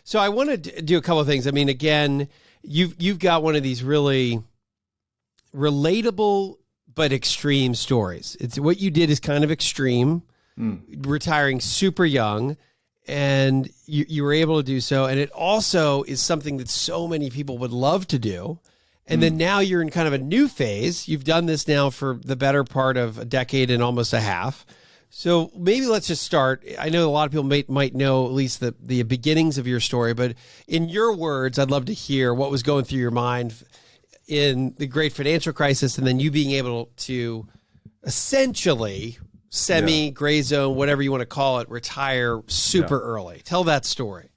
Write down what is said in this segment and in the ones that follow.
So I want to do a couple of things. I mean, again, you've got one of these really relatable but extreme stories. It's what you did is kind of extreme, retiring super young, and you were able to do so. And it also is something that so many people would love to do. And then now you're in kind of a new phase. You've done this now for the better part of a decade and almost a half. So maybe let's just start. I know a lot of people might know at least the beginnings of your story, but in your words, I'd love to hear what was going through your mind in the great financial crisis, and then you being able to essentially gray zone, whatever you want to call it, retire super early. Tell that story.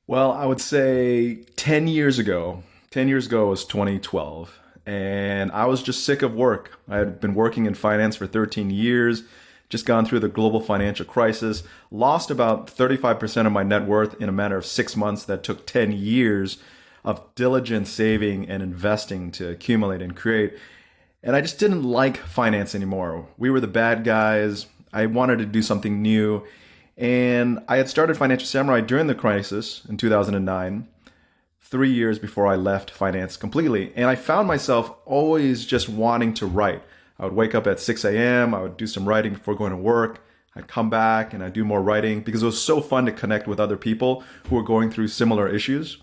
Well, I would say 10 years ago was 2012, and I was just sick of work. I had been working in finance for 13 years, just gone through the global financial crisis, lost about 35% of my net worth in a matter of 6 months that took 10 years of diligent saving and investing to accumulate and create. And I just didn't like finance anymore. We were the bad guys. I wanted to do something new. And I had started Financial Samurai during the crisis in 2009, 3 years before I left finance completely. And I found myself always just wanting to write. I would wake up at 6 a.m. I would do some writing before going to work. I'd come back and I'd do more writing because it was so fun to connect with other people who were going through similar issues.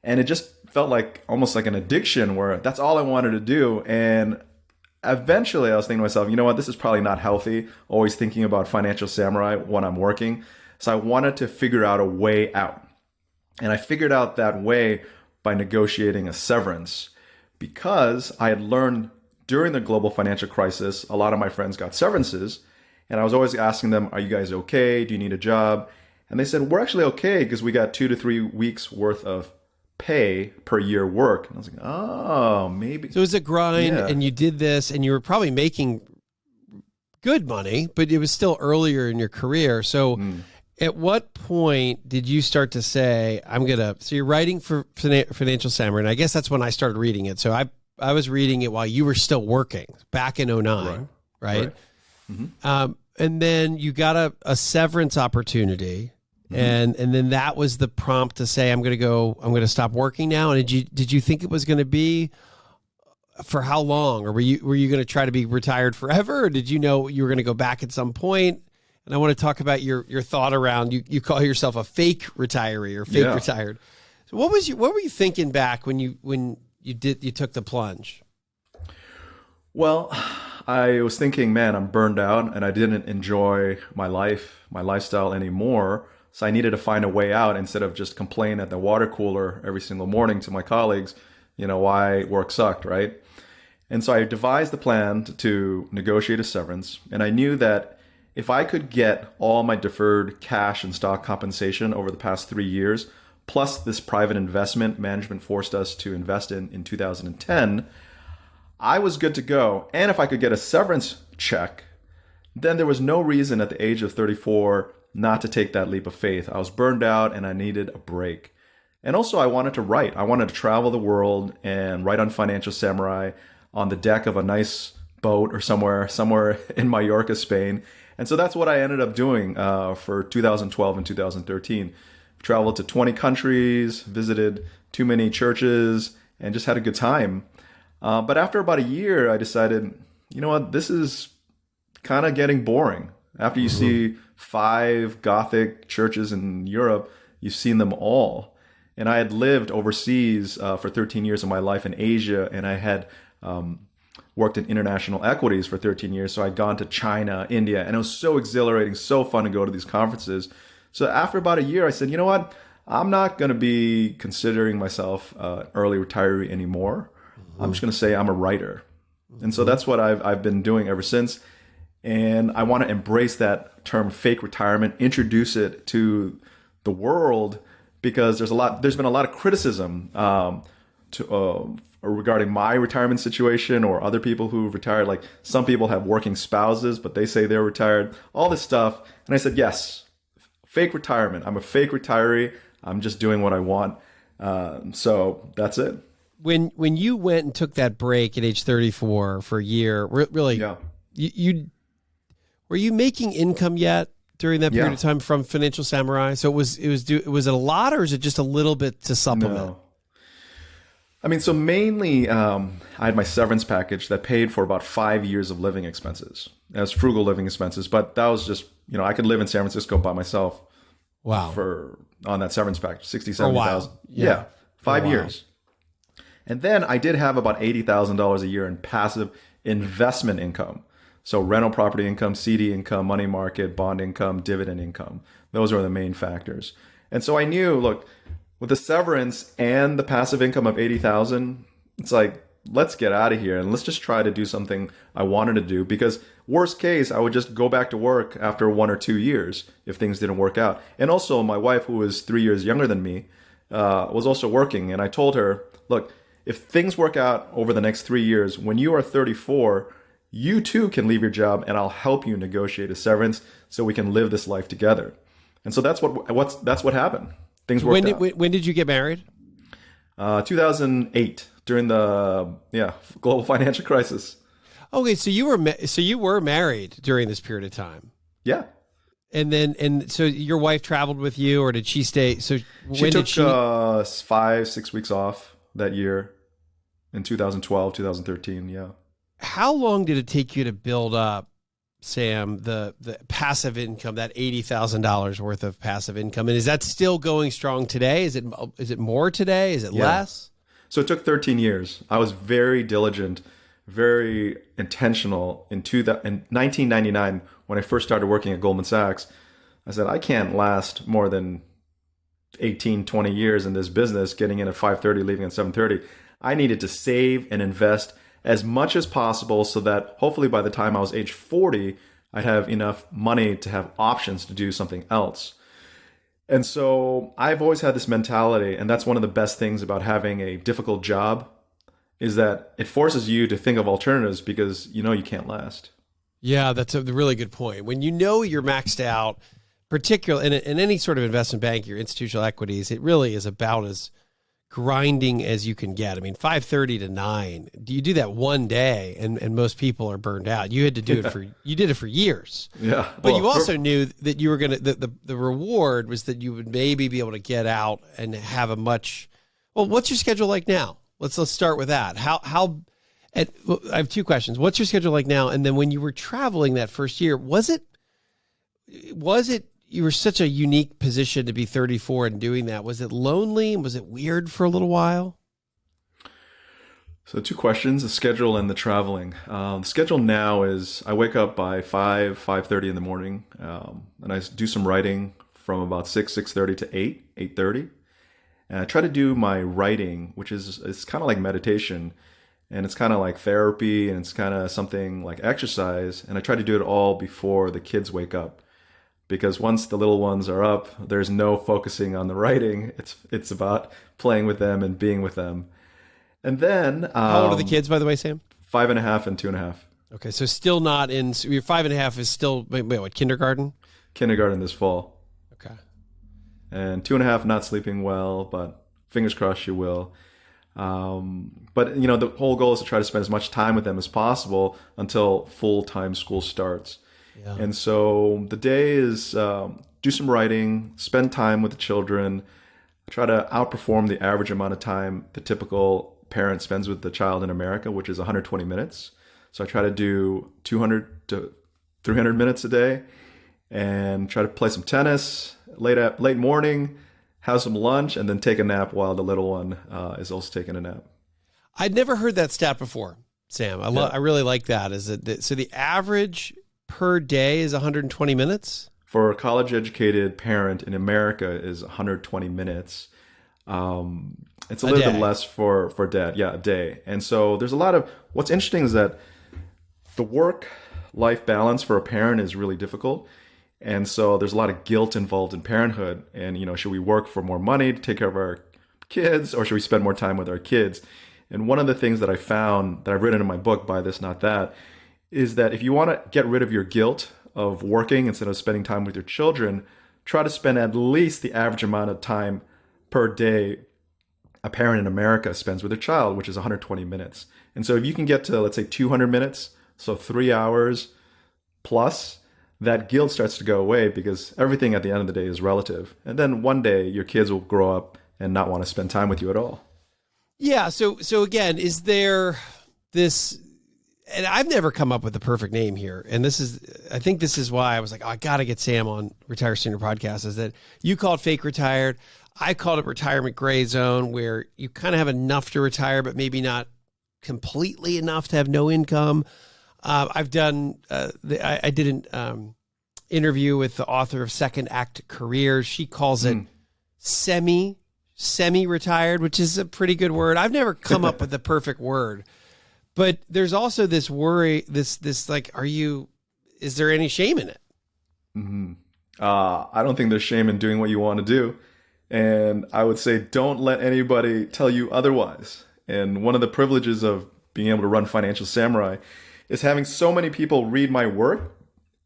And it just felt like almost like an addiction where that's all I wanted to do. And eventually I was thinking to myself, you know what, this is probably not healthy, always thinking about Financial Samurai when I'm working. So I wanted to figure out a way out. And I figured out that way by negotiating a severance because I had learned during the global financial crisis, a lot of my friends got severances. And I was always asking them, are you guys okay? Do you need a job? And they said, we're actually okay because we got 2 to 3 weeks worth of pay per year work. And I was like, oh, maybe. So it was a grind and you did this and you were probably making good money, but it was still earlier in your career. So at what point did you start to say, so you're writing for Financial Samurai, and I guess that's when I started reading it. So I was reading it while you were still working back in 2009, right? Mm-hmm. And then you got a severance opportunity. And then that was the prompt to say, I'm going to stop working now. And did you think it was going to be for how long? Or were you going to try to be retired forever? Or did you know you were going to go back at some point? And I want to talk about your thought around, you call yourself a fake retiree or fake retired. So what were you thinking back when you took the plunge? Well, I was thinking, man, I'm burned out and I didn't enjoy my lifestyle anymore. So I needed to find a way out instead of just complain at the water cooler every single morning to my colleagues, why work sucked, right? And so I devised the plan to negotiate a severance. And I knew that if I could get all my deferred cash and stock compensation over the past 3 years, plus this private investment management forced us to invest in 2010, I was good to go. And if I could get a severance check, then there was no reason at the age of 34 not to take that leap of faith. I was burned out and I needed a break. And also I wanted to write. I wanted to travel the world and write on Financial Samurai on the deck of a nice boat or somewhere in Mallorca, Spain. And so that's what I ended up doing for 2012 and 2013. Traveled to 20 countries, visited too many churches, and just had a good time. But after about a year, I decided, you know what, this is kind of getting boring. After you see 5 Gothic churches in Europe, you've seen them all. And I had lived overseas for 13 years of my life in Asia, and I had worked in international equities for 13 years. So I'd gone to China, India, and it was so exhilarating, so fun to go to these conferences. So after about a year, I said, you know what? I'm not going to be considering myself an early retiree anymore. I'm just going to say I'm a writer. And so that's what I've been doing ever since. And I want to embrace that term fake retirement, introduce it to the world, because there's been a lot of criticism regarding my retirement situation or other people who've retired. Like some people have working spouses, but they say they're retired, all this stuff. And I said, yes, fake retirement. I'm a fake retiree. I'm just doing what I want. So that's it. When you went and took that break at age 34 for a year, really, you were you making income yet? during that period Yeah. of time from Financial Samurai? So was it a lot, or is it just a little bit to supplement? No. I mean, so mainly I had my severance package that paid for about 5 years of living expenses. As frugal living expenses, but that was just, I could live in San Francisco by myself Wow. for on that severance package, 60, For a while. 70,000. Yeah. Yeah, For a 5 years. And then I did have about $80,000 a year in passive investment income. So rental property income, CD income, money market, bond income, dividend income. Those are the main factors. And so I knew, look, with the severance and the passive income of 80,000, it's like, let's get out of here and let's just try to do something I wanted to do, because worst case, I would just go back to work after 1 or 2 years if things didn't work out. And also my wife, who was 3 years younger than me, was also working. And I told her, look, if things work out over the next 3 years, when you are 34, you too can leave your job and I'll help you negotiate a severance so we can live this life together. And so that's what happened. Things worked out. When did you get married? 2008, during the global financial crisis. Okay, so you were married during this period of time. Yeah. And so your wife traveled with you, or did she stay? So She took 5-6 weeks off that year in 2012, 2013. Yeah. How long did it take you to build up, Sam, the passive income, that $80,000 worth of passive income? And is that still going strong today? Is it more today? Is it less? So it took 13 years. I was very diligent, very intentional. In 1999, when I first started working at Goldman Sachs, I said, I can't last more than 18, 20 years in this business, getting in at 5:30, leaving at 7:30. I needed to save and invest as much as possible so that hopefully by the time I was age 40, I'd have enough money to have options to do something else. And so I've always had this mentality, and that's one of the best things about having a difficult job, is that it forces you to think of alternatives because you can't last. Yeah, that's a really good point. When you're maxed out, particularly in any sort of investment bank, your institutional equities, it really is about as grinding as you can get. I mean, 5:30 to 9. Do you do that one day, and most people are burned out? You had to do it you did it for years. Yeah. But you also knew that you were going to, the reward was that you would maybe be able to get out and have a much, well, what's your schedule like now? Let's start with that. I have two questions. What's your schedule like now? And then when you were traveling that first year, was it, you were such a unique position to be 34 and doing that. Was it lonely? Was it weird for a little while? So 2 questions, the schedule and the traveling. The schedule now is I wake up by 5:30 in the morning, and I do some writing from about 6:30 to 8:30. And I try to do my writing, which it's kind of like meditation, and it's kind of like therapy, and it's kind of something like exercise. And I try to do it all before the kids wake up. Because once the little ones are up, there's no focusing on the writing. It's about playing with them and being with them. And then How old are the kids, by the way, Sam? 5.5 and 2.5. Okay, so still not in. So your 5.5 is still what, kindergarten? Kindergarten this fall. Okay. And 2.5 not sleeping well, but fingers crossed she will. But the whole goal is to try to spend as much time with them as possible until full-time school starts. Yeah. And so the day is do some writing, spend time with the children, try to outperform the average amount of time the typical parent spends with the child in America, which is 120 minutes. So I try to do 200 to 300 minutes a day and try to play some tennis late morning, have some lunch, and then take a nap while the little one is also taking a nap. I'd never heard that stat before, Sam. I really like that. So the average per day is 120 minutes? For a college-educated parent in America is 120 minutes. It's a little bit less for dad. Yeah, a day. And so there's a lot of, what's interesting is that the work-life balance for a parent is really difficult. And so there's a lot of guilt involved in parenthood. And, should we work for more money to take care of our kids, or should we spend more time with our kids? And one of the things that I found that I've written in my book, Buy This, Not That, is that if you want to get rid of your guilt of working instead of spending time with your children, try to spend at least the average amount of time per day a parent in America spends with a child, which is 120 minutes. And so if you can get to, let's say, 200 minutes, so 3 hours plus, that guilt starts to go away because everything at the end of the day is relative. And then one day your kids will grow up and not want to spend time with you at all. Yeah. So again, is there this, and I've never come up with the perfect name here. And I think this is why I was like, oh, I got to get Sam on Retire Sooner podcast, is that you call it fake retired. I called it retirement gray zone, where you kind of have enough to retire, but maybe not completely enough to have no income. I've done, I did an interview with the author of Second Act Careers. She calls it semi-retired, which is a pretty good word. I've never come up with the perfect word, but there's also this worry, this like, is there any shame in it? Mm-hmm. I don't think there's shame in doing what you want to do. And I would say, don't let anybody tell you otherwise. And one of the privileges of being able to run Financial Samurai is having so many people read my work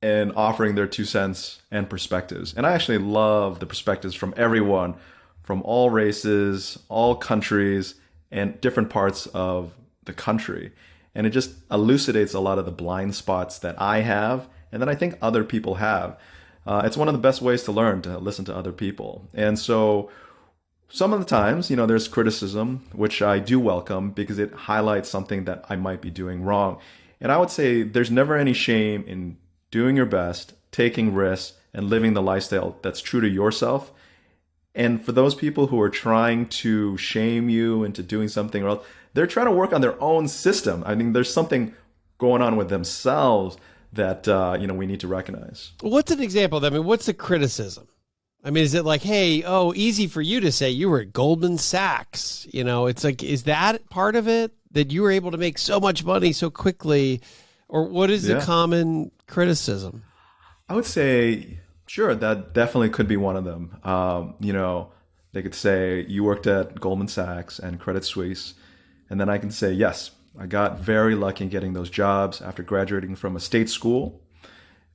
and offering their 2 cents and perspectives. And I actually love the perspectives from everyone, from all races, all countries, and different parts of the country. And it just elucidates a lot of the blind spots that I have and that I think other people have. It's one of the best ways to learn, to listen to other people. And so some of the times, there's criticism, which I do welcome because it highlights something that I might be doing wrong. And I would say there's never any shame in doing your best, taking risks, and living the lifestyle that's true to yourself. And for those people who are trying to shame you into doing something else, they're trying to work on their own system. I mean, there's something going on with themselves that we need to recognize. What's an example of that? I mean, what's the criticism? I mean, is it like, hey, easy for you to say you were at Goldman Sachs? It's like, is that part of it, that you were able to make so much money so quickly? Or what is the common criticism? I would say, sure, that definitely could be one of them. They could say you worked at Goldman Sachs and Credit Suisse. And then I can say, yes, I got very lucky in getting those jobs after graduating from a state school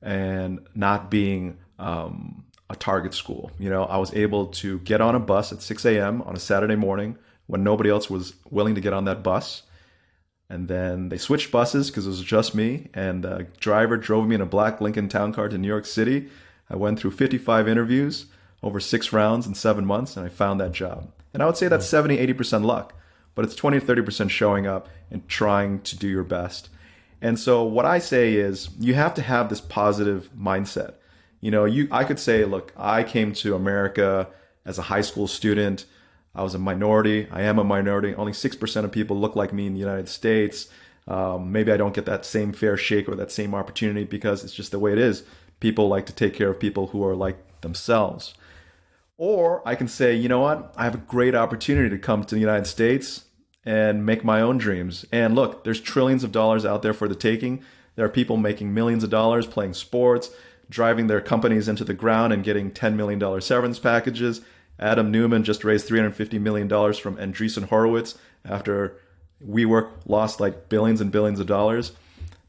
and not being a target school. I was able to get on a bus at 6 a.m. on a Saturday morning when nobody else was willing to get on that bus. And then they switched buses because it was just me. And the driver drove me in a black Lincoln Town Car to New York City. I went through 55 interviews over 6 rounds in 7 months, and I found that job. And I would say that's 70, 80% luck. But it's 20 to 30% showing up and trying to do your best. And so what I say is you have to have this positive mindset. I could say, look, I came to America as a high school student. I was a minority. I am a minority. Only 6% of people look like me in the United States. Maybe I don't get that same fair shake or that same opportunity because it's just the way it is. People like to take care of people who are like themselves. Or I can say, you know what? I have a great opportunity to come to the United States and make my own dreams. And look, there's trillions of dollars out there for the taking. There are people making millions of dollars playing sports, driving their companies into the ground and getting $10 million severance packages. Adam Neumann just raised $350 million from Andreessen Horowitz after WeWork lost like billions and billions of dollars.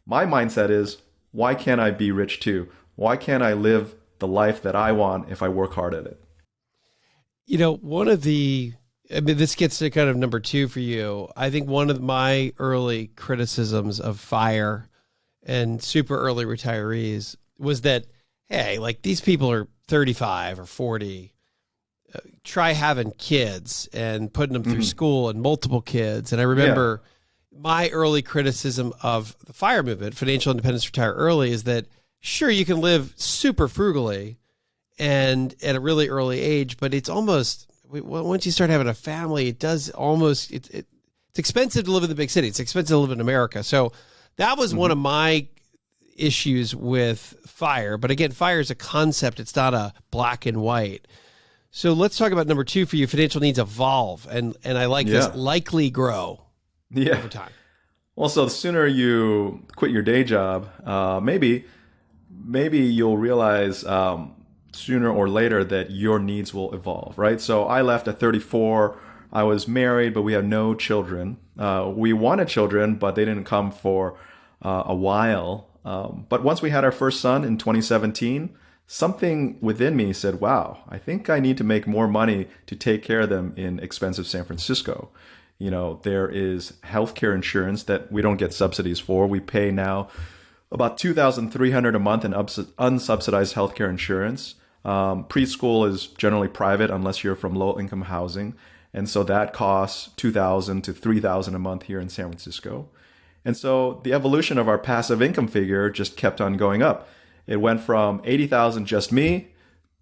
My mindset is, why can't I be rich too? Why can't I live the life that I want if I work hard at it? This gets to kind of number 2 for you. I think one of my early criticisms of FIRE and super early retirees was that, hey, like these people are 35 or 40. Try having kids and putting them through school and multiple kids. And I remember my early criticism of the FIRE movement, Financial Independence Retire Early, is that sure, you can live super frugally and at a really early age, but it's almost, once you start having a family, it does almost, it's expensive to live in the big city. It's expensive to live in America. So that was one of my issues with FIRE. But again, FIRE is a concept. It's not a black and white. So let's talk about number 2 for you. Financial needs evolve. And I like this, likely grow over time. Well, so the sooner you quit your day job, maybe you'll realize sooner or later that your needs will evolve, right? So I left at 34. I was married, but we had no children. We wanted children, but they didn't come for a while. But once we had our first son in 2017, something within me said, wow, I think I need to make more money to take care of them in expensive San Francisco. There is healthcare insurance that we don't get subsidies for. We pay now about $2,300 a month in unsubsidized healthcare insurance. Preschool is generally private unless you're from low-income housing. And so that costs $2,000 to $3,000 a month here in San Francisco. And so the evolution of our passive income figure just kept on going up. It went from 80,000 just me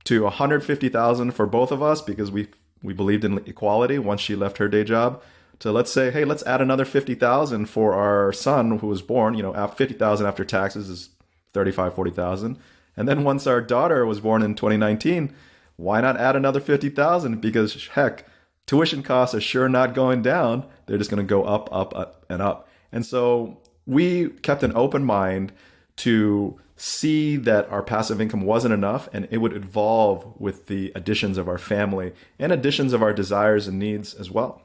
to 150,000 for both of us because we believed in equality once she left her day job, to let's say, hey, let's add another 50,000 for our son who was born. 50,000 after taxes is 35, 40,000. And then once our daughter was born in 2019, why not add another 50,000? Because heck, tuition costs are sure not going down. They're just going to go up, up, up, and up. And so we kept an open mind to see that our passive income wasn't enough, and it would evolve with the additions of our family and additions of our desires and needs as well.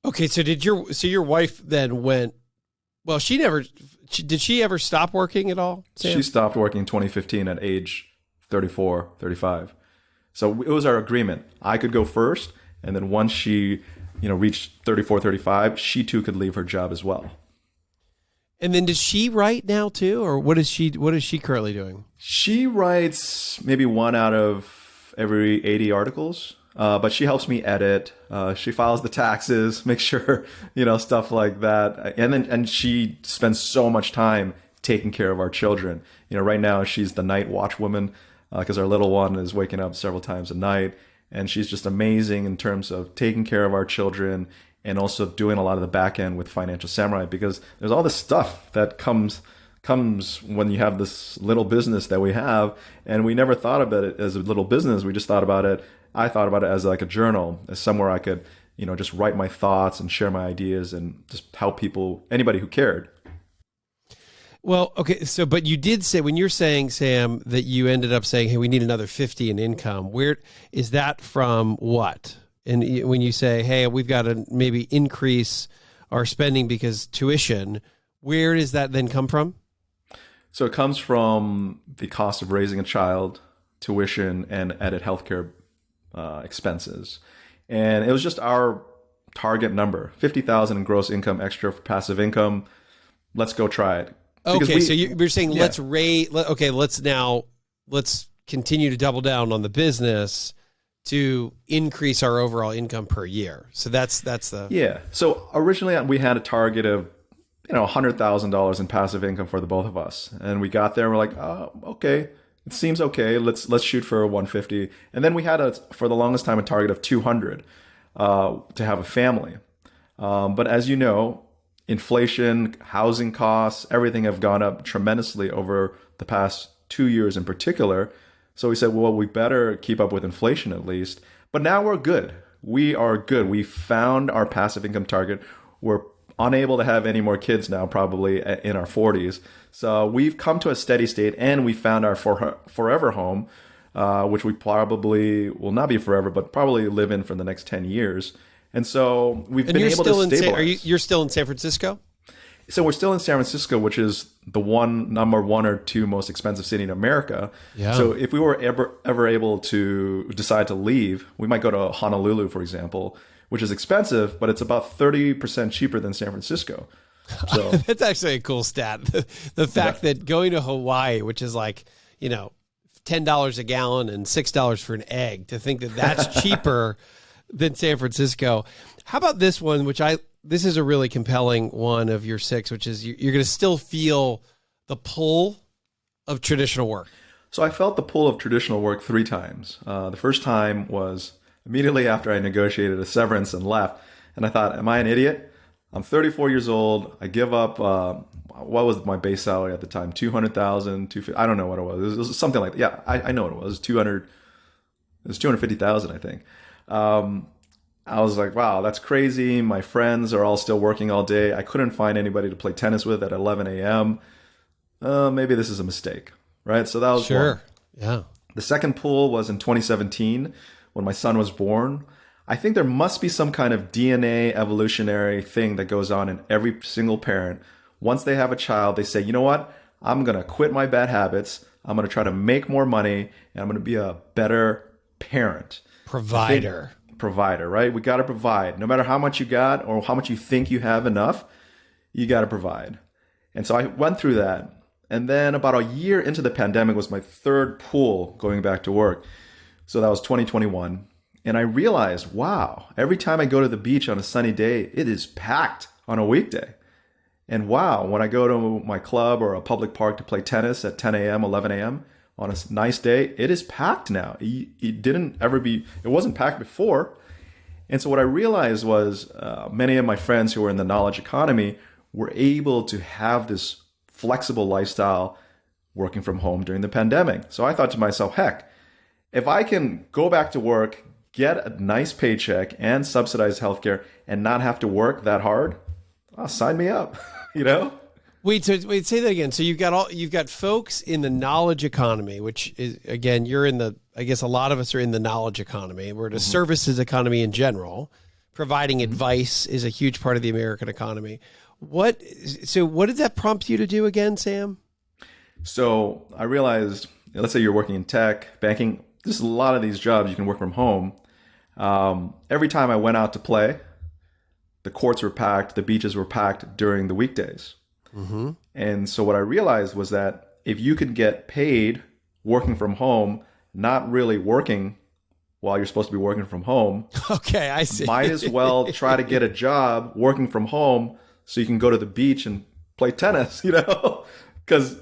Okay, so your wife then went, well, did she ever stop working at all, Sam? She stopped working in 2015 at age 34, 35. So it was our agreement. I could go first, and then once she, reached 34, 35, she too could leave her job as well. And then does she write now too, or what is she currently doing? She writes maybe one out of every 80 articles, but she helps me edit. She files the taxes, make sure, stuff like that. And she spends so much time taking care of our children. Right now she's the night watch woman because our little one is waking up several times a night. And she's just amazing in terms of taking care of our children and also doing a lot of the back end with Financial Samurai, because there's all this stuff that comes when you have this little business that we have, and we never thought about it as a little business. We just thought about it. I thought about it as like a journal, as somewhere I could, just write my thoughts and share my ideas and just help people, anybody who cared. Well, okay. So, but you did say, when you're saying, Sam, that you ended up saying, hey, we need another 50 in income, where is that from? What? And when you say, hey, we've got to maybe increase our spending because tuition, where does that then come from? So it comes from the cost of raising a child, tuition, and added healthcare expenses. And it was just our target number, 50,000 in gross income extra for passive income. Let's go try it. Okay, so you're saying let's continue to double down on the business to increase our overall income per year. So that's the... Yeah. So originally we had a target of, $100,000 in passive income for the both of us. And we got there and we're like, oh, okay, it seems okay. Let's shoot for 150. And then we had for the longest time, a target of 200 to have a family. But as you know, inflation, housing costs, everything have gone up tremendously over the past 2 years in particular. So we said, well, we better keep up with inflation at least. But now we're good. We are good. We found our passive income target. We're unable to have any more kids now, probably in our 40s. So we've come to a steady state, and we found our forever home, which we probably will not be forever, but probably live in for the next 10 years. And so we've been able to stabilize. You're still in San Francisco? So we're still in San Francisco, which is the number one or two most expensive city in America. Yeah. So if we were ever able to decide to leave, we might go to Honolulu, for example, which is expensive, but it's about 30% cheaper than San Francisco. So that's actually a cool stat. The fact that going to Hawaii, which is like, $10 a gallon and $6 for an egg, to think that that's cheaper than San Francisco. How about this one, this is a really compelling one of your 6, which is you're going to still feel the pull of traditional work. So I felt the pull of traditional work 3 times. The first time was immediately after I negotiated a severance and left. And I thought, am I an idiot? I'm 34 years old. I give up, what was my base salary at the time? 200,000, 250, I don't know what it was. It was something like that. Yeah, I know what it was. It was 250,000, I think. I was like, wow, that's crazy. My friends are all still working all day. I couldn't find anybody to play tennis with at 11 a.m. Maybe this is a mistake, right? So that was sure. one. Yeah. The second pull was in 2017 when my son was born. I think there must be some kind of DNA evolutionary thing that goes on in every single parent. Once they have a child, they say, you know what? I'm going to quit my bad habits. I'm going to try to make more money, and I'm going to be a better parent. Provider, right? We got to provide. No matter how much you got or how much you think you have enough, you got to provide. And so I went through that. And then about a year into the pandemic was my third pull going back to work. So that was 2021. And I realized, wow, every time I go to the beach on a sunny day, it is packed on a weekday. And wow, when I go to my club or a public park to play tennis at 10 a.m., 11 a.m., on a nice day, it is packed now. It wasn't packed before. And so what I realized was many of my friends who were in the knowledge economy were able to have this flexible lifestyle working from home during the pandemic. So I thought to myself, heck, if I can go back to work, get a nice paycheck and subsidized healthcare and not have to work that hard, sign me up, you know? Wait, say that again. So you've got folks in the knowledge economy, which is, again, I guess a lot of us are in the knowledge economy. We're in a services economy in general. Providing advice is a huge part of the American economy. What did that prompt you to do again, Sam? So I realized, let's say you're working in tech, banking, there's a lot of these jobs you can work from home. Every time I went out to play, the courts were packed, the beaches were packed during the weekdays. Mm-hmm. And so what I realized was that if you can get paid working from home, not really working while you're supposed to be working from home. Okay, I see. Might as well try to get a job working from home so you can go to the beach and play tennis, you know? Because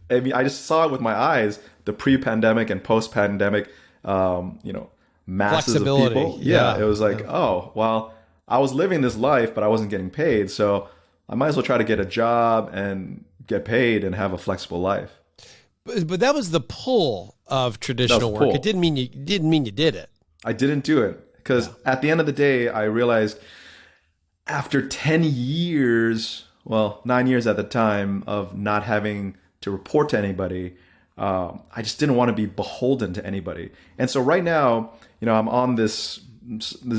I mean, I just saw it with my eyes, the pre-pandemic and post-pandemic, masses of people. Yeah, it was like, oh, well, I was living this life, but I wasn't getting paid. So I might as well try to get a job and get paid and have a flexible life. But that was the pull of traditional work. It didn't mean you did it. I didn't do it because at the end of the day, I realized after 10 years, well, 9 years at the time of not having to report to anybody, I just didn't want to be beholden to anybody. And so right now, I'm on this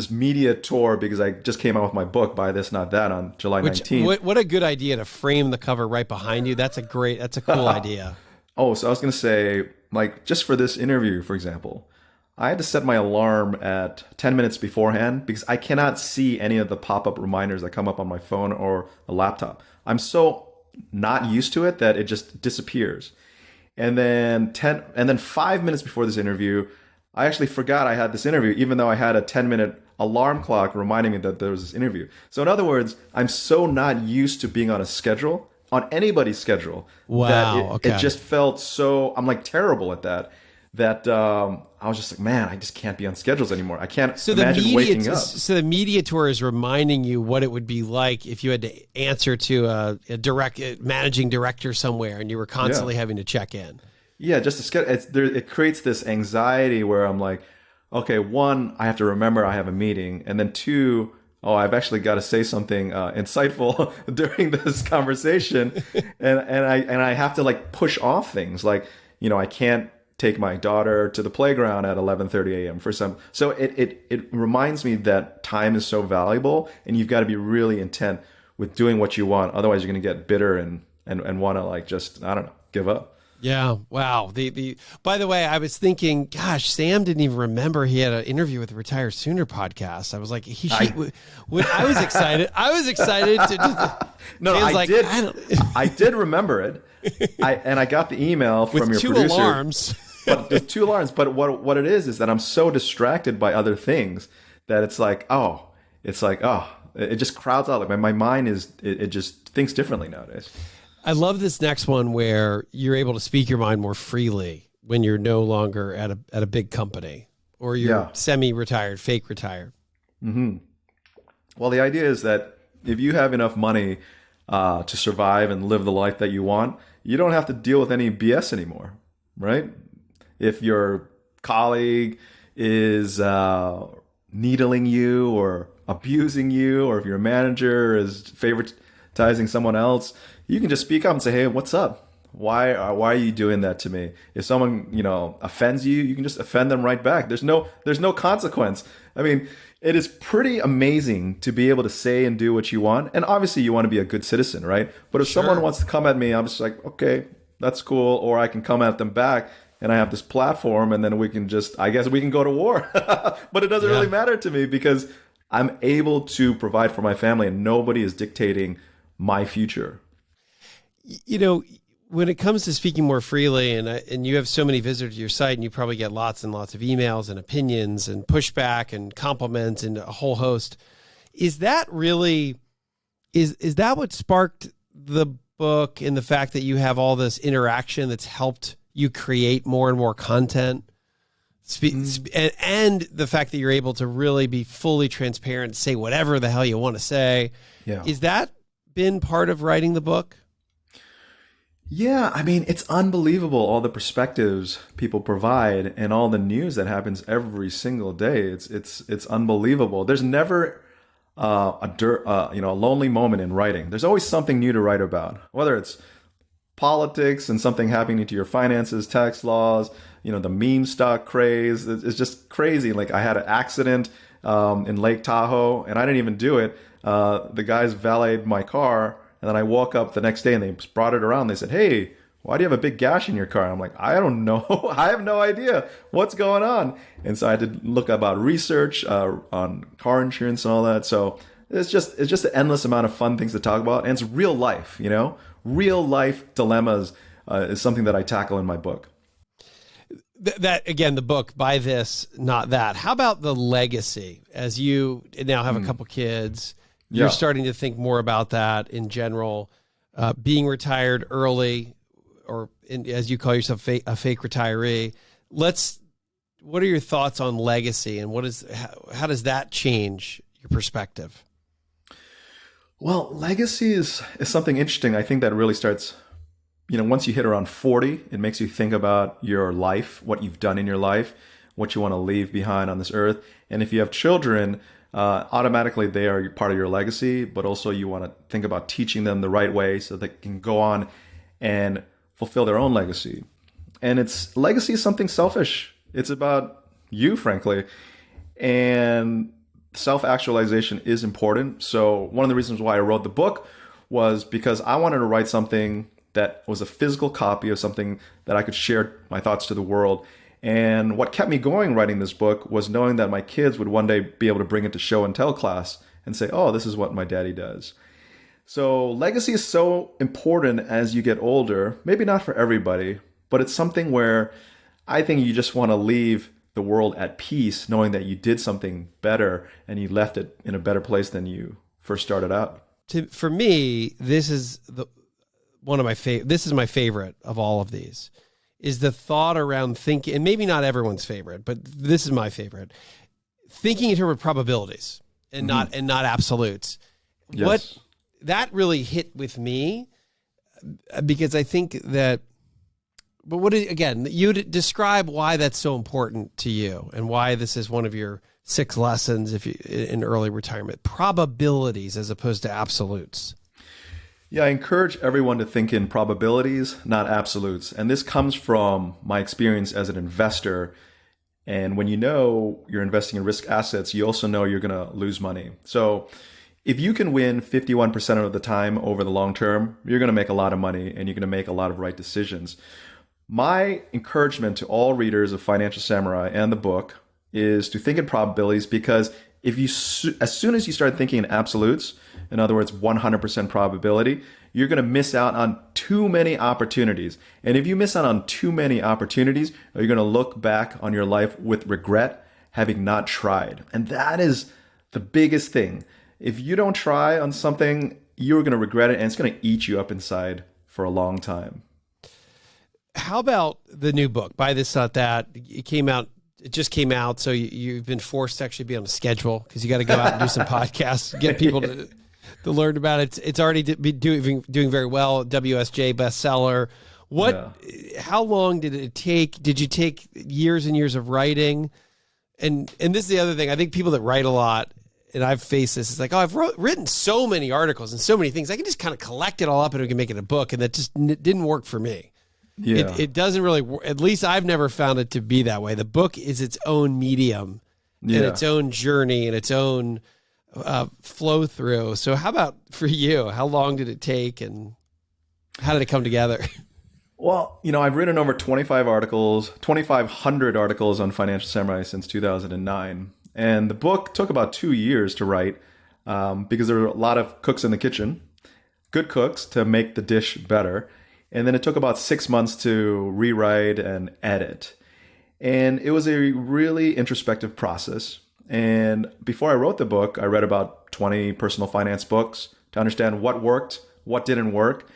media tour because I just came out with my book, Buy This, Not That, on July 19th. What a good idea to frame the cover right behind you. That's a cool idea. Oh, so I was going to say, like, just for this interview, for example, I had to set my alarm at 10 minutes beforehand because I cannot see any of the pop-up reminders that come up on my phone or a laptop. I'm so not used to it that it just disappears. And then 5 minutes before this interview, I actually forgot I had this interview, even though I had a 10-minute alarm clock reminding me that there was this interview. So in other words, I'm so not used to being on a schedule, on anybody's schedule, that it just felt so, I'm like terrible at that I was just like, man, I just can't be on schedules anymore. I can't imagine waking up. So the media tour is reminding you what it would be like if you had to answer to a managing director somewhere and you were constantly having to check in. Yeah, just to schedule. It creates this anxiety where I'm like, okay, one, I have to remember I have a meeting, and then two, I've actually got to say something insightful during this conversation, and I have to like push off things like, I can't take my daughter to the playground at 11:30 a.m. for some. So it reminds me that time is so valuable, and you've got to be really intent with doing what you want. Otherwise, you're going to get bitter and want to like just, I don't know, give up. Yeah. Wow. By the way, I was thinking, gosh, Sam didn't even remember he had an interview with the Retire Sooner podcast. I was like, I was excited. I was excited to just. No, I did remember it. I got the email from your producer. Two alarms. But there's two alarms. But what it is that I'm so distracted by other things that it's like, it just crowds out. Like my mind it just thinks differently nowadays. I love this next one where you're able to speak your mind more freely when you're no longer at a big company or you're semi-retired, fake retired. Mm-hmm. Well, the idea is that if you have enough money to survive and live the life that you want, you don't have to deal with any BS anymore, right? If your colleague is needling you or abusing you, or if your manager is favoritizing someone else, you can just speak up and say, hey, what's up? Why are you doing that to me? If someone, offends you, you can just offend them right back. There's no consequence. I mean, it is pretty amazing to be able to say and do what you want. And obviously you want to be a good citizen, right? But if someone wants to come at me, I'm just like, okay, that's cool. Or I can come at them back and I have this platform and then we can go to war. But it doesn't really matter to me because I'm able to provide for my family and nobody is dictating my future. when it comes to speaking more freely, and you have so many visitors to your site, and you probably get lots and lots of emails and opinions and pushback and compliments and a whole host, is that really is that what sparked the book, and the fact that you have all this interaction that's helped you create more and more content, and the fact that you're able to really be fully transparent, say whatever the hell you want to say? Yeah. Is that been part of writing the book? Yeah, I mean, it's unbelievable all the perspectives people provide and all the news that happens every single day. It's unbelievable. There's never a lonely moment in writing. There's always something new to write about, whether it's politics and something happening to your finances, tax laws, the meme stock craze. It's just crazy. Like, I had an accident in Lake Tahoe, and I didn't even do it. The guys valeted my car, and then I woke up the next day and they brought it around. They said, "Hey, why do you have a big gash in your car?" I'm like, "I don't know. I have no idea what's going on." And so I had to look about research on car insurance and all that. So it's just an endless amount of fun things to talk about. And it's real life, real life dilemmas is something that I tackle in my book. That again, the book, Buy This, Not That. How about the legacy? As you now have a couple kids, you're starting to think more about that in general, being retired early, or as you call yourself, a fake retiree. What are your thoughts on legacy, and how does that change your perspective? Well, legacy is something interesting. I think that really starts, once you hit around 40, it makes you think about your life, what you've done in your life, what you want to leave behind on this earth. And if you have children, automatically they are part of your legacy, but also you want to think about teaching them the right way so they can go on and fulfill their own legacy. And legacy is something selfish. It's about you, frankly. And self-actualization is important. So one of the reasons why I wrote the book was because I wanted to write something that was a physical copy of something that I could share my thoughts to the world. And what kept me going writing this book was knowing that my kids would one day be able to bring it to show and tell class and say, "Oh, this is what my daddy does." So legacy is so important as you get older. Maybe not for everybody, but it's something where I think you just want to leave the world at peace, knowing that you did something better and you left it in a better place than you first started out. For me, this is this is my favorite of all of these, is the thought around thinking, and maybe not everyone's favorite, but this is my favorite, thinking in terms of probabilities and not absolutes. Yes. What that really hit with me, because I think that, but again, you describe why that's so important to you and why this is one of your 6 lessons in early retirement: probabilities as opposed to absolutes. Yeah, I encourage everyone to think in probabilities, not absolutes. And this comes from my experience as an investor. And when you're investing in risk assets, you also know you're going to lose money. So if you can win 51% of the time over the long term, you're going to make a lot of money and you're going to make a lot of right decisions. My encouragement to all readers of Financial Samurai and the book is to think in probabilities, because as soon as you start thinking in absolutes, in other words, 100% probability, you're going to miss out on too many opportunities. And if you miss out on too many opportunities, you're going to look back on your life with regret, having not tried. And that is the biggest thing. If you don't try on something, you're going to regret it, and it's going to eat you up inside for a long time. How about the new book, Buy This, Not That? It just came out, so you've been forced to actually be on a schedule because you got to go out and do some podcasts, get people to learn about it. It's already doing very well, WSJ bestseller. How long did it take? Did you take years and years of writing? And this is the other thing. I think people that write a lot, and I've faced this, it's like, I've written so many articles and so many things. I can just kind of collect it all up and we can make it a book. And that just didn't work for me. Yeah. It doesn't really, at least I've never found it to be that way. The book is its own medium and its own journey and its own flow through. So how about for you? How long did it take and how did it come together? Well, I've written over 2,500 articles on Financial Samurai since 2009. And the book took about 2 years to write because there were a lot of cooks in the kitchen, good cooks to make the dish better. And then it took about 6 months to rewrite and edit. And it was a really introspective process. And before I wrote the book, I read about 20 personal finance books to understand what worked, what didn't work.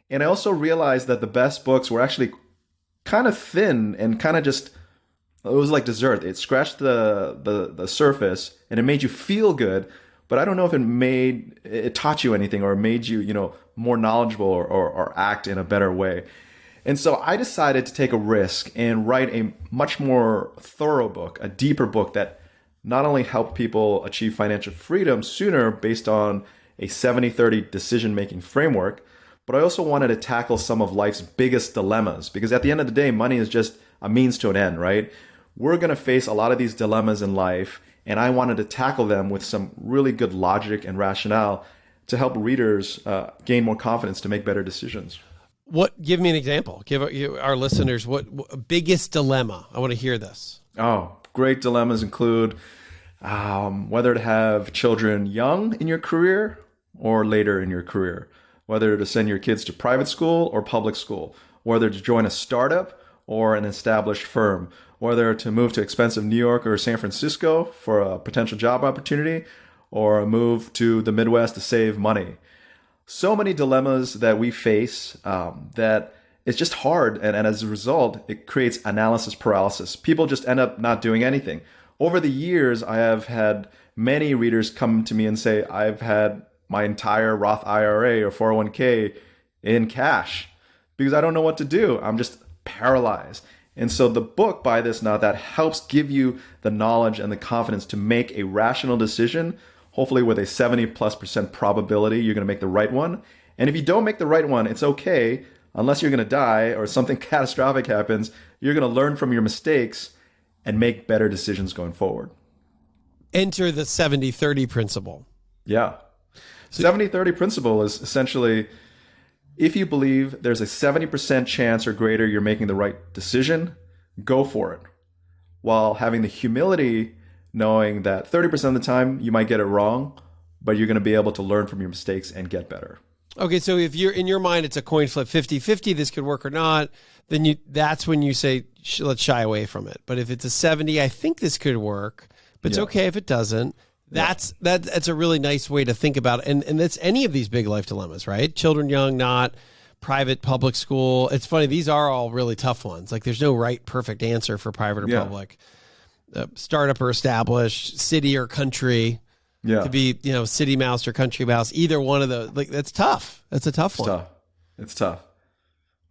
And I also realized that the best books were actually kind of thin and kind of just, it was like dessert. It scratched the surface and it made you feel good, but I don't know if it taught you anything or made you, more knowledgeable or act in a better way. And so I decided to take a risk and write a much more thorough book, a deeper book that not only helped people achieve financial freedom sooner based on a 70-30 decision-making framework, but I also wanted to tackle some of life's biggest dilemmas, because at the end of the day, money is just a means to an end, right? We're going to face a lot of these dilemmas in life, and I wanted to tackle them with some really good logic and rationale to help readers gain more confidence to make better decisions. Give me an example. Give our listeners what biggest dilemma. I want to hear this. Oh, great dilemmas include whether to have children young in your career or later in your career, whether to send your kids to private school or public school, whether to join a startup or an established firm, whether to move to expensive New York or San Francisco for a potential job opportunity, or a move to the Midwest to save money. So many dilemmas that we face that it's just hard. And as a result, it creates analysis paralysis. People just end up not doing anything. Over the years, I have had many readers come to me and say, I've had my entire Roth IRA or 401k in cash because I don't know what to do. I'm just paralyzed. And so the book, Buy This Now, that helps give you the knowledge and the confidence to make a rational decision, hopefully with a 70+% probability you're going to make the right one. And if you don't make the right one, it's okay. Unless you're going to die or something catastrophic happens, you're going to learn from your mistakes and make better decisions going forward. Enter the 70-30 principle. Yeah. 70-30 principle is essentially, if you believe there's a 70% chance or greater you're making the right decision, go for it. While having the humility knowing that 30% of the time you might get it wrong, but you're going to be able to learn from your mistakes and get better. Okay, so if you're in your mind, it's a coin flip, 50-50, this could work or not, then that's when you say, let's shy away from it. But if it's a 70, I think this could work, but it's okay if it doesn't. That's a really nice way to think about it. And that's any of these big life dilemmas, right? Children young, not private, public school. It's funny, these are all really tough ones. Like there's no right, perfect answer for private or public. Startup or established, city or country. To be, city mouse or country mouse, either one of those. Like that's tough. That's a tough one. It's tough.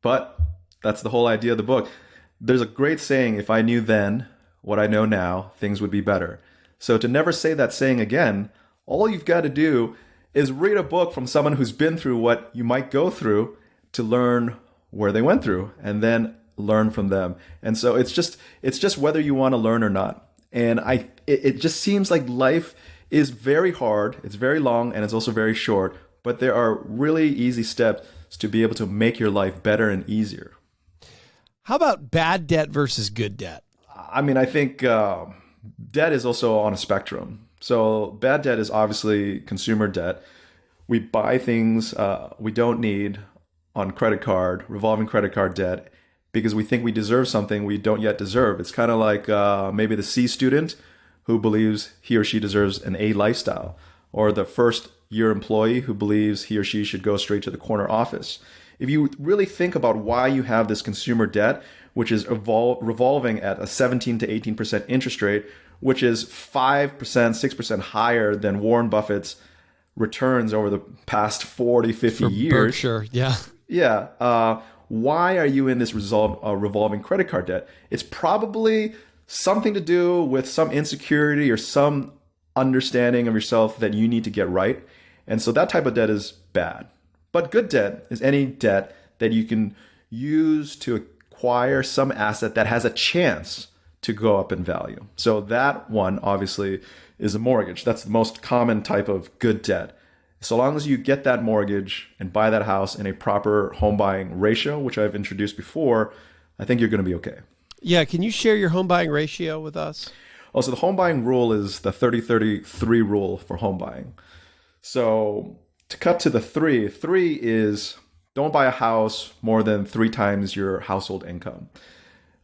But that's the whole idea of the book. There's a great saying, if I knew then what I know now, things would be better. So to never say that saying again, all you've got to do is read a book from someone who's been through what you might go through to learn where they went through and then learn from them. And so it's just whether you want to learn or not. And it just seems like life is very hard, it's very long, and it's also very short, but there are really easy steps to be able to make your life better and easier. How about bad debt versus good debt? I mean, I think debt is also on a spectrum. So bad debt is obviously consumer debt. We buy things we don't need on credit card, revolving credit card debt, because we think we deserve something we don't yet deserve. It's kind of like maybe the C student who believes he or she deserves an A lifestyle, or the first year employee who believes he or she should go straight to the corner office. If you really think about why you have this consumer debt, which is revolving at a 17 to 18% interest rate, which is 5%, 6% higher than Warren Buffett's returns over the past 40, 50 years. Berkshire, yeah. Yeah. Why are you in this revolving credit card debt? It's probably something to do with some insecurity or some understanding of yourself that you need to get right. And so that type of debt is bad. But good debt is any debt that you can use to acquire some asset that has a chance to go up in value. So that one obviously is a mortgage. That's the most common type of good debt. So long as you get that mortgage and buy that house in a proper home buying ratio, which I've introduced before, I think you're going to be okay. Yeah. Can you share your home buying ratio with us? Also, the home buying rule is the 30-33 rule for home buying. So to cut to the three is don't buy a house more than 3 times your household income.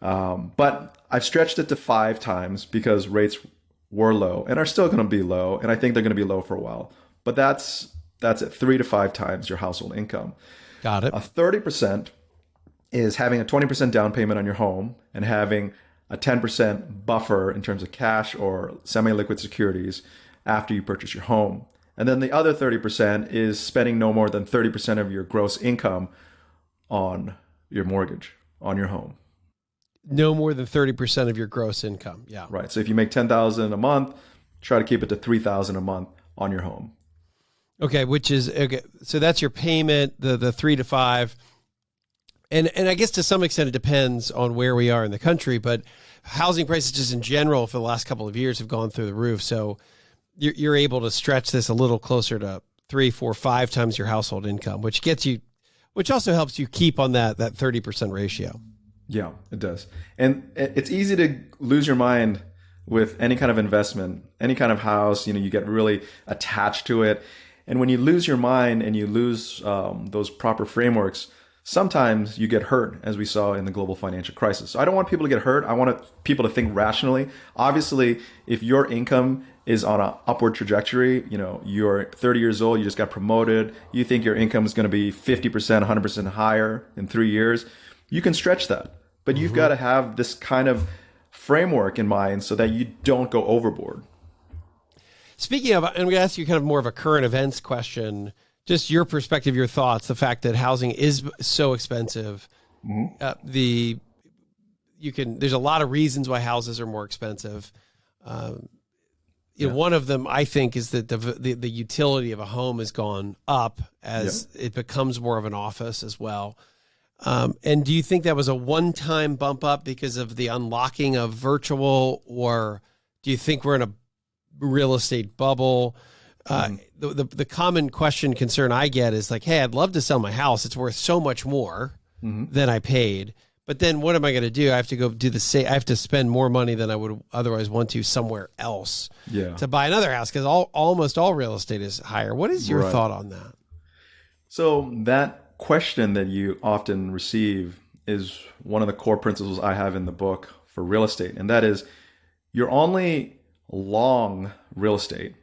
But I've stretched it to 5 times because rates were low and are still going to be low. And I think they're going to be low for a while. But that's it, 3 to 5 times your household income. Got it. 30% is having a 20% down payment on your home and having a 10% buffer in terms of cash or semi-liquid securities after you purchase your home. And then the other 30% is spending no more than 30% of your gross income on your mortgage, on your home. No more than 30% of your gross income. Yeah. Right. So if you make $10,000 a month, try to keep it to $3,000 a month on your home. Okay, which is okay. So that's your payment, the 3 to 5. And I guess to some extent it depends on where we are in the country, but housing prices just in general for the last couple of years have gone through the roof. So you're able to stretch this a little closer to 3, 4, 5 times your household income, which also helps you keep on that 30% ratio. Yeah, it does. And it's easy to lose your mind with any kind of investment, any kind of house. You get really attached to it. And when you lose your mind and you lose those proper frameworks, sometimes you get hurt, as we saw in the global financial crisis. So I don't want people to get hurt. I want people to think rationally. Obviously, if your income is on an upward trajectory, you're 30 years old, you just got promoted, you think your income is going to be 50%, 100% higher in 3 years, you can stretch that. But you've got to have this kind of framework in mind so that you don't go overboard. Speaking of, I'm going to ask you kind of more of a current events question, just your perspective, your thoughts, the fact that housing is so expensive. There's a lot of reasons why houses are more expensive. One of them, I think, is that the utility of a home has gone up as it becomes more of an office as well. And do you think that was a one-time bump up because of the unlocking of virtual, or do you think we're in a real estate bubble? The common concern I get is like, hey, I'd love to sell my house. It's worth so much more than I paid. But then what am I going to do? I have to go do I have to spend more money than I would otherwise want to somewhere else to buy another house, because almost all real estate is higher. What is your thought on that? So that question that you often receive is one of the core principles I have in the book for real estate. And that is, you're only long real estate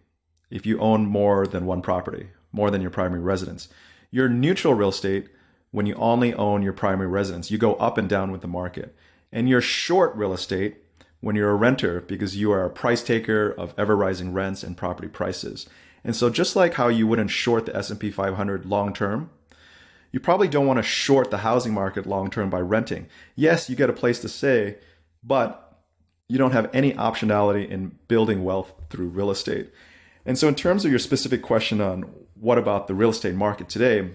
if you own more than one property, more than your primary residence. You're neutral real estate when you only own your primary residence. You go up and down with the market. And you're short real estate when you're a renter, because you are a price taker of ever-rising rents and property prices. And so just like how you wouldn't short the S&P 500 long-term, you probably don't want to short the housing market long-term by renting. Yes, you get a place to stay, but you don't have any optionality in building wealth through real estate. And so in terms of your specific question on what about the real estate market today,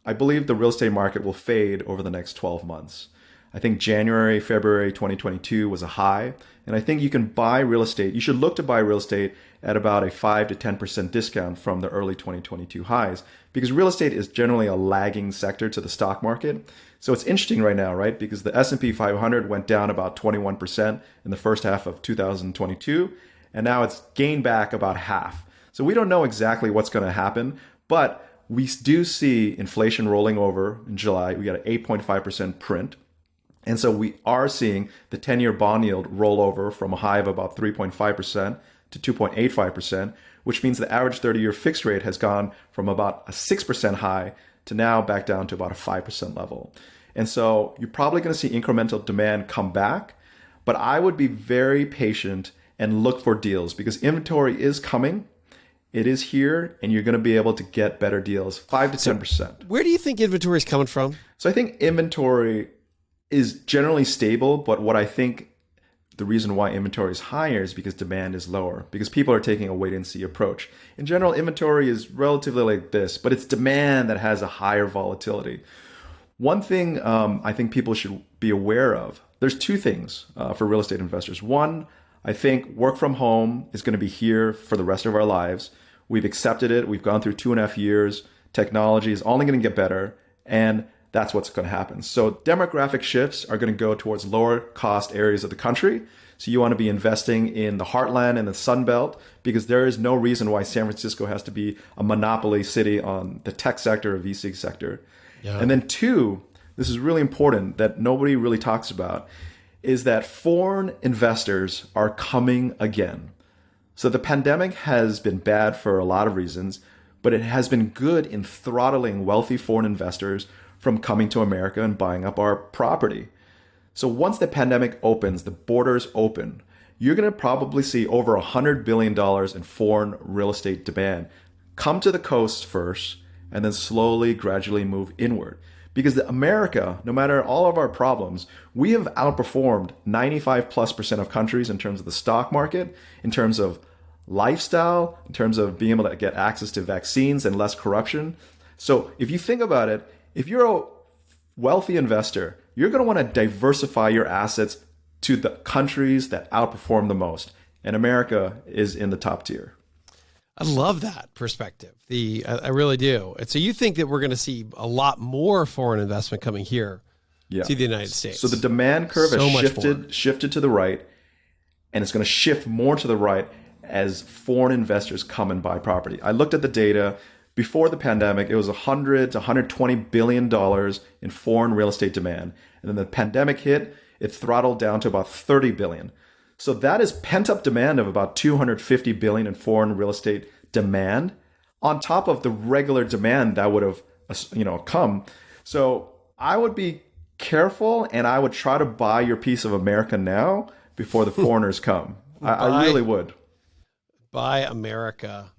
I believe the real estate market will fade over the next 12 months. I think January, February 2022 was a high. And I think you can buy real estate. You should look to buy real estate at about a 5 to 10% discount from the early 2022 highs, because real estate is generally a lagging sector to the stock market. So it's interesting right now, right? Because the S&P 500 went down about 21% in the first half of 2022, and now it's gained back about half. So we don't know exactly what's going to happen, but we do see inflation rolling over in July. We got an 8.5% print. And so we are seeing the 10-year bond yield roll over from a high of about 3.5% to 2.85%, which means the average 30-year fixed rate has gone from about a 6% high to now back down to about a 5% level. And so you're probably going to see incremental demand come back, but I would be very patient and look for deals, because inventory is coming. It is here, and you're going to be able to get better deals, 5 to 10%. Where do you think inventory is coming from? So I think inventory is generally stable, but what I think the reason why inventory is higher is because demand is lower, because people are taking a wait and see approach. In general, inventory is relatively like this, but it's demand that has a higher volatility. One thing I think people should be aware of, there's two things for real estate investors. One, I think work from home is going to be here for the rest of our lives. We've accepted it. We've gone through 2.5 years. Technology is only going to get better, and that's what's going to happen. So demographic shifts are going to go towards lower cost areas of the country. So you want to be investing in the heartland and the Sun Belt, because there is no reason why San Francisco has to be a monopoly city on the tech sector or VC sector. Yeah. And then two, this is really important that nobody really talks about, is that foreign investors are coming again. So the pandemic has been bad for a lot of reasons, but it has been good in throttling wealthy foreign investors from coming to America and buying up our property. So once the pandemic opens, the borders open, you're going to probably see over $100 billion in foreign real estate demand come to the coast first and then slowly, gradually move inward. Because America, no matter all of our problems, we have outperformed 95+% of countries in terms of the stock market, in terms of lifestyle, in terms of being able to get access to vaccines and less corruption. So if you think about it, if you're a wealthy investor, you're going to want to diversify your assets to the countries that outperform the most. And America is in the top tier. I love that perspective. I really do. And so you think that we're going to see a lot more foreign investment coming here to the United States. So the demand curve has shifted to the right, and it's going to shift more to the right as foreign investors come and buy property. I looked at the data. Before the pandemic, it was $100 to $120 billion in foreign real estate demand. And then the pandemic hit, it throttled down to about $30 billion. So that is pent-up demand of about $250 billion in foreign real estate demand on top of the regular demand that would have come. So I would be careful, and I would try to buy your piece of America now before the foreigners come. I really would. Buy America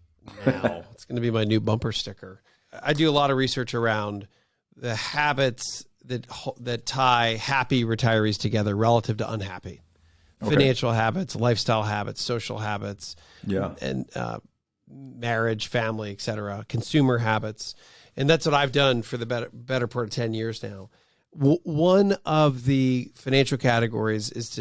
now. It's going to be my new bumper sticker. I do a lot of research around the habits that tie happy retirees together relative to unhappy. Financial habits, lifestyle habits, social habits, and marriage, family, etc., consumer habits. And that's what I've done for the better part of 10 years now. One of the financial categories is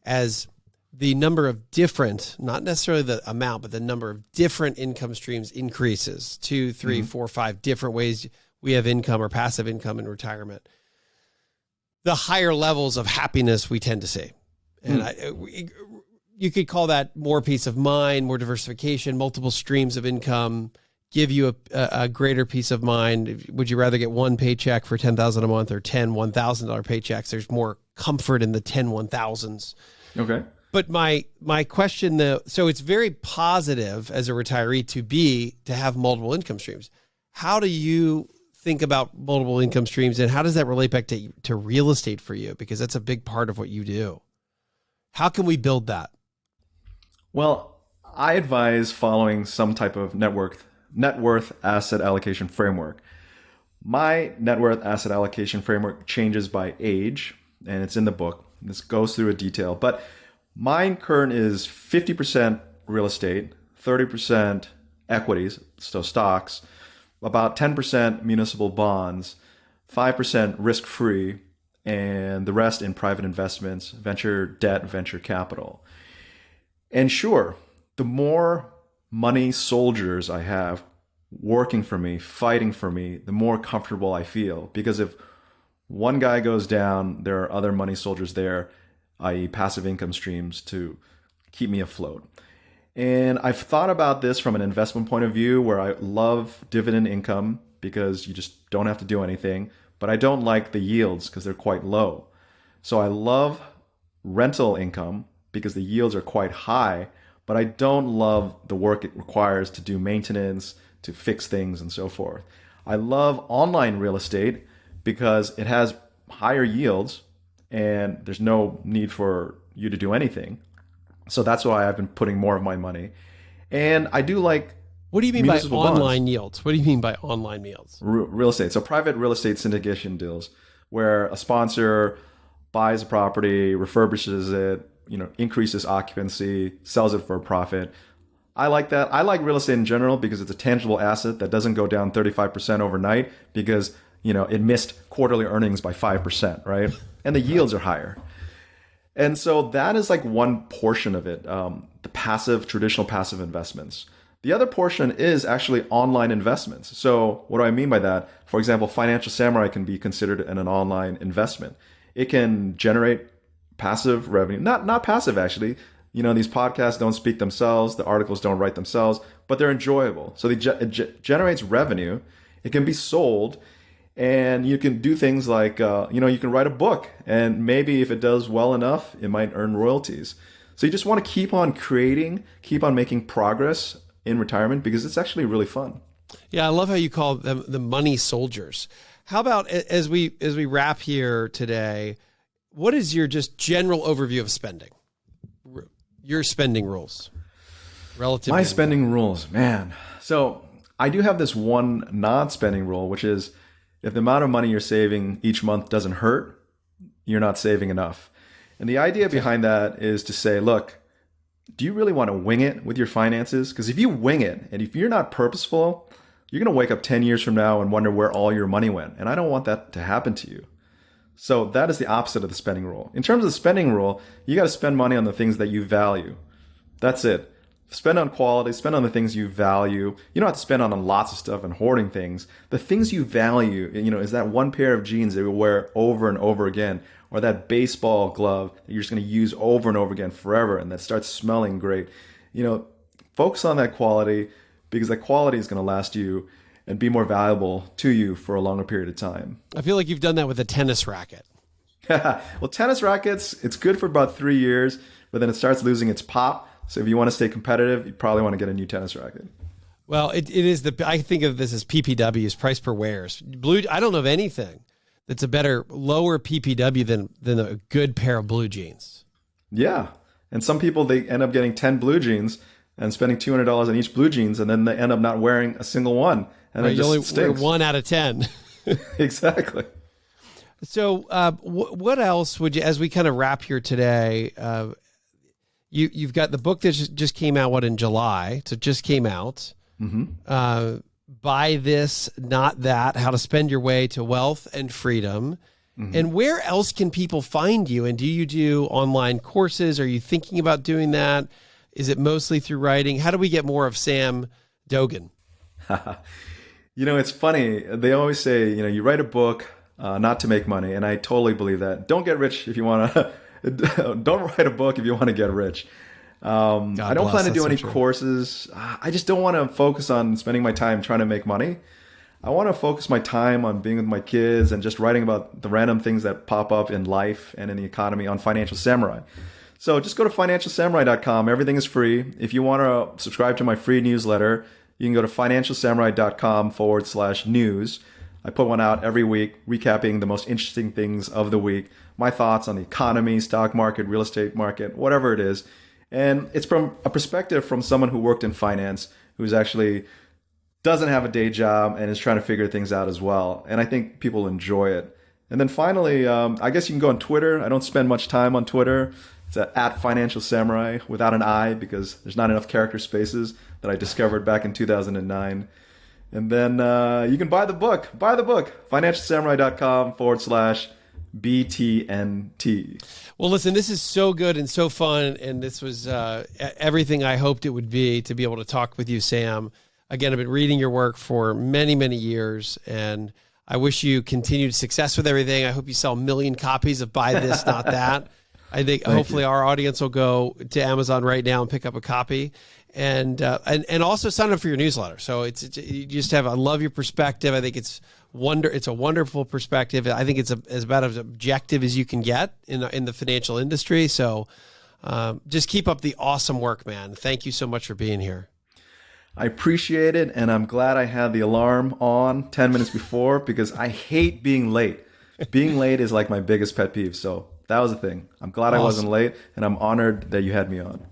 as the number of different, not necessarily the amount, but the number of different income streams increases, 2, 3, 4, 5 different ways we have income or passive income in retirement, the higher levels of happiness we tend to see. And you could call that more peace of mind, more diversification, multiple streams of income, give you a greater peace of mind. Would you rather get one paycheck for $10,000 a month or 10 $1,000 paychecks? There's more comfort in the 10 $1,000s. Okay. But my question though, so it's very positive as a retiree to have multiple income streams. How do you think about multiple income streams, and how does that relate back to real estate for you? Because that's a big part of what you do. How can we build that? Well, I advise following some type of net worth asset allocation framework. My net worth asset allocation framework changes by age, and it's in the book. This goes through a detail, but mine current is 50% real estate, 30% equities, so stocks, about 10% municipal bonds, 5% risk-free, and the rest in private investments, venture debt, venture capital. And sure, the more money soldiers I have working for me, fighting for me, the more comfortable I feel. Because if one guy goes down, there are other money soldiers there, i.e. passive income streams to keep me afloat. And I've thought about this from an investment point of view where I love dividend income because you just don't have to do anything. But I don't like the yields because they're quite low. So I love rental income because the yields are quite high, but I don't love the work it requires to do maintenance, to fix things, and so forth. I love online real estate because it has higher yields and there's no need for you to do anything. So that's why I've been putting more of my money. And I do like What do you mean by online yields? What do you mean by online yields? Real estate. So private real estate syndication deals where a sponsor buys a property, refurbishes it, increases occupancy, sells it for a profit. I like that. I like real estate in general because it's a tangible asset that doesn't go down 35% overnight because, it missed quarterly earnings by 5%, right? And the yields are higher. And so that is like one portion of it, the traditional passive investments. The other portion is actually online investments. So what do I mean by that? For example, Financial Samurai can be considered an online investment. It can generate passive revenue, not passive actually. These podcasts don't speak themselves, the articles don't write themselves, but they're enjoyable. So it generates revenue. It can be sold, And you can do things like, you can write a book, and maybe if it does well enough, it might earn royalties. So you just want to keep on creating, keep on making progress in retirement, because it's actually really fun. Yeah, I love how you call them the money soldiers. How about as we wrap here today, what is your just general overview of spending? Your spending rules relative. My spending rules, man. So I do have this one non-spending rule, which is if the amount of money you're saving each month doesn't hurt, you're not saving enough. And the idea behind that is to say, look, do you really want to wing it with your finances? Because if you wing it and if you're not purposeful, you're going to wake up 10 years from now and wonder where all your money went. And I don't want that to happen to you. So that is the opposite of the spending rule. In terms of the spending rule, you got to spend money on the things that you value. That's it. Spend on quality, spend on the things you value. You don't have to spend on lots of stuff and hoarding things. The things you value, is that one pair of jeans that you wear over and over again, or that baseball glove that you're just going to use over and over again forever and that starts smelling great. Focus on that quality, because that quality is going to last you and be more valuable to you for a longer period of time. I feel like you've done that with a tennis racket. Well, tennis rackets, it's good for about 3 years, but then it starts losing its pop. So if you want to stay competitive, you probably want to get a new tennis racket. Well, it is I think of this as PPWs, price per wears. I don't know of anything that's a better, lower PPW than a good pair of blue jeans. Yeah. And some people, they end up getting 10 blue jeans and spending $200 on each blue jeans, and then they end up not wearing a single one. And right, it just you only stinks. wear 1 out of 10. Exactly. So what else would you, as we kind of wrap here today, you've got the book that just came out, in July? So it just came out. Mm-hmm. Buy This, Not That, How to Spend Your Way to Wealth and Freedom. Mm-hmm. And where else can people find you? And do you do online courses? Are you thinking about doing that? Is it mostly through writing? How do we get more of Sam Dogen? It's funny. They always say, you write a book not to make money. And I totally believe that. Don't get rich if you want to. Don't write a book if you want to get rich. I don't plan to do any courses. I just don't want to focus on spending my time trying to make money. I want to focus my time on being with my kids and just writing about the random things that pop up in life and in the economy on Financial Samurai. So just go to financialsamurai.com. Everything is free. If you want to subscribe to my free newsletter, you can go to financialsamurai.com/news. I put one out every week, recapping the most interesting things of the week, my thoughts on the economy, stock market, real estate market, whatever it is. And it's from a perspective from someone who worked in finance, who's actually doesn't have a day job and is trying to figure things out as well. And I think people enjoy it. And then finally, I guess you can go on Twitter. I don't spend much time on Twitter. It's at Financial Samurai without an I, because there's not enough character spaces that I discovered back in 2009. And then you can buy the book, financialsamurai.com/BTNT. Well, listen, this is so good and so fun. And this was everything I hoped it would be, to be able to talk with you, Sam. Again, I've been reading your work for many, many years, and I wish you continued success with everything. I hope you sell 1 million copies of Buy This, Not That. I think hopefully our audience will go to Amazon right now and pick up a copy, and also sign up for your newsletter. So it's you just have, I love your perspective. I think it's a wonderful perspective. I think it's about as objective as you can get in the financial industry. So just keep up the awesome work, man. Thank you so much for being here. I appreciate it, and I'm glad I had the alarm on 10 minutes before, because I hate being late. Being late is like my biggest pet peeve. So that was the thing. I'm glad I wasn't late, and I'm honored that you had me on.